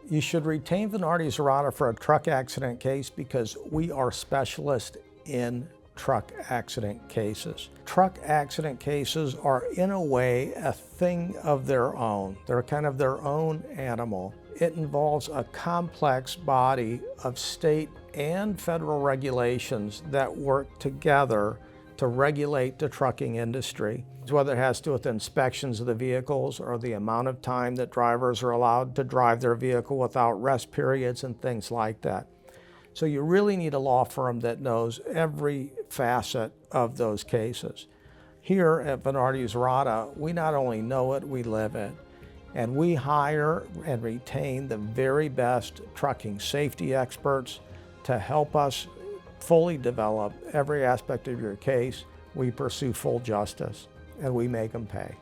You should retain Venardi Zurada for a truck accident case because we are specialists in truck accident cases. Truck accident cases are, in a way, a thing of their own. They're kind of their own animal. It involves a complex body of state and federal regulations that work together to regulate the trucking industry, whether it has to do with inspections of the vehicles or the amount of time that drivers are allowed to drive their vehicle without rest periods and things like that. So you really need a law firm that knows every facet of those cases. Here at Venardi Zurada, we not only know it, we live it. And we hire and retain the very best trucking safety experts to help us fully develop every aspect of your case. We pursue full justice, and we make them pay.